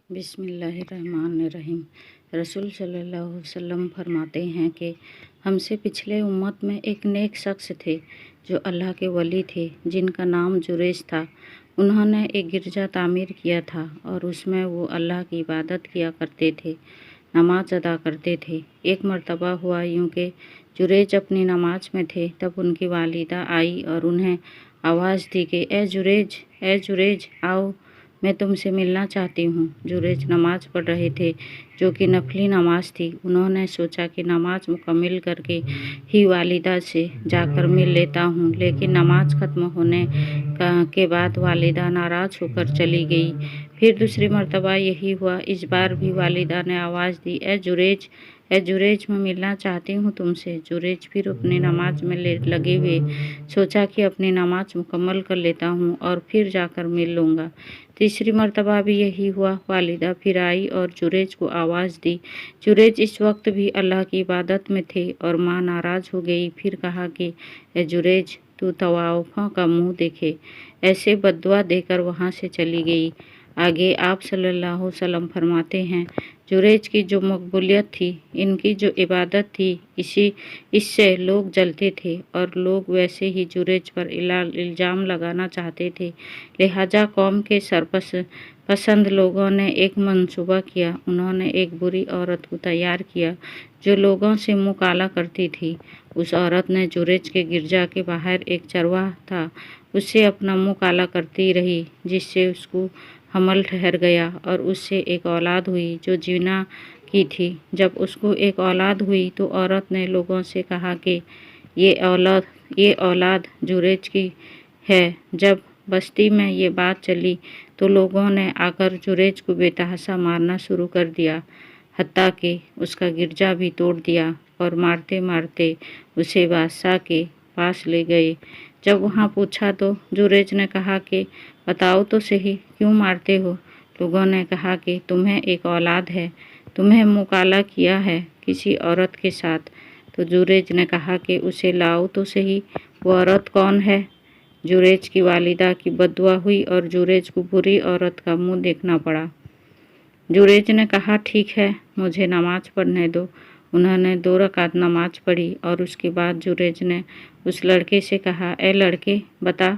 बिस्मिल्लाहिर्रहमानिर्रहीम। रसूल सल्लल्लाहु अलैहि वसल्लम फरमाते हैं कि हमसे पिछले उम्मत में एक नेक शख्स थे जो अल्लाह के वली थे, जिनका नाम जुरैज था। उन्होंने एक गिरजा तामीर किया था और उसमें वो अल्लाह की इबादत किया करते थे, नमाज अदा करते थे। एक मर्तबा हुआ यूँ कि जुरैज अपनी नमाज में थे, तब उनकी वालिदा आई और उन्हें आवाज़ दी कि ए जुरैज आओ, मैं तुमसे मिलना चाहती हूँ। जुरैज नमाज पढ़ रहे थे, जो कि नफली नमाज थी। उन्होंने सोचा कि नमाज मुकम्मिल करके ही वालिदा से जाकर मिल लेता हूँ, लेकिन नमाज ख़त्म होने के बाद वालिदा नाराज़ होकर चली गई। फिर दूसरी मर्तबा यही हुआ। इस बार भी वालिदा ने आवाज़ दी, ए जुरैज मैं मिलना चाहती हूँ तुमसे। जुरैज फिर अपनी नमाज में लगे हुए सोचा कि अपनी नमाज मुकम्मल कर लेता हूँ और फिर जाकर मिल लूँगा। तीसरी मर्तबा भी यही हुआ। वालिदा फिर आई और जुरैज को आवाज़ दी। जुरैज इस वक्त भी अल्लाह की इबादत में थे और माँ नाराज़ हो गई। फिर कहा कि ए जुरैज, तू तवाफ़ों का मुँह देखे। ऐसे बद्दुआ देकर वहाँ से चली गई। आगे आप सल्लल्लाहु अलैहि वसल्लम फरमाते हैं, जुरैज की जो मकबूलियत थी, इनकी जो इबादत थी, इससे लोग जलते थे और लोग वैसे ही जुरैज पर इल्ज़ाम लगाना चाहते थे। लिहाजा कौम के सरपसंद लोगों ने एक मंसूबा किया। उन्होंने एक बुरी औरत को तैयार किया जो लोगों से मुँह काला करती थी। उस औरत ने जुरैज के गिरजा के बाहर एक चरवाहा था, उससे अपना मुँह काला करती रही, जिससे उसको हमल ठहर गया और उससे एक औलाद हुई जो जिना की थी। जब उसको एक औलाद हुई तो औरत ने लोगों से कहा कि ये औलाद जुरैज की है। जब बस्ती में ये बात चली तो लोगों ने आकर जुरैज को बेतहाशा मारना शुरू कर दिया, हत्ता कि उसका गिरजा भी तोड़ दिया और मारते मारते उसे बादशाह के पास ले गए। जब वहाँ पूछा तो जुरैज ने कहा कि बताओ तो सही, क्यों मारते हो? लोगों ने कहा कि तुम्हें एक औलाद है, तुम्हें मुँह काला किया है किसी औरत के साथ। तो जुरैज ने कहा कि उसे लाओ तो सही, वो औरत कौन है? जुरैज की वालिदा की बद्दुआ हुई और जुरैज को बुरी औरत का मुँह देखना पड़ा। जुरैज ने कहा, ठीक है, मुझे नमाज पढ़ने दो। उन्होंने 2 रकात नमाज पढ़ी और उसके बाद जुरैज ने उस लड़के से कहा, ए लड़के, बता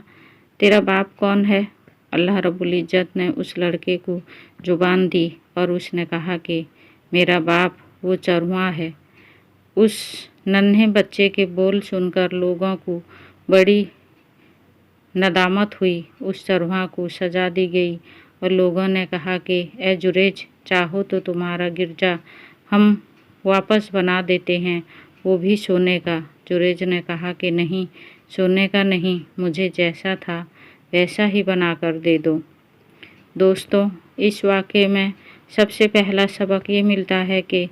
तेरा बाप कौन है? अल्लाह रब्बुल इज़्ज़त ने उस लड़के को जुबान दी और उसने कहा कि मेरा बाप वो चरवाहा है। उस नन्हे बच्चे के बोल सुनकर लोगों को बड़ी नदामत हुई। उस चरवाहा को सजा दी गई और लोगों ने कहा कि ए जुरैज, चाहो तो तुम्हारा गिरजा हम वापस बना देते हैं, वो भी सोने का। जुरैज ने कहा कि नहीं, सोने का नहीं, मुझे जैसा था वैसा ही बना कर दे दो। दोस्तों, इस वाक़े में सबसे पहला सबक ये मिलता है कि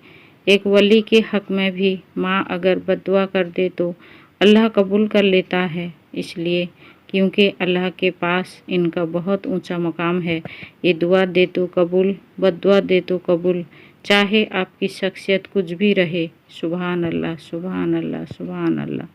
एक वली के हक़ में भी माँ अगर बद्दुआ कर दे तो अल्लाह कबूल कर लेता है, इसलिए क्योंकि अल्लाह के पास इनका बहुत ऊंचा मकाम है। ये दुआ दे तो कबूल, बद्दुआ दे तो कबूल, चाहे आपकी शख्सियत कुछ भी रहे। सुभान अल्लाह, सुभान अल्लाह, सुभान अल्लाह।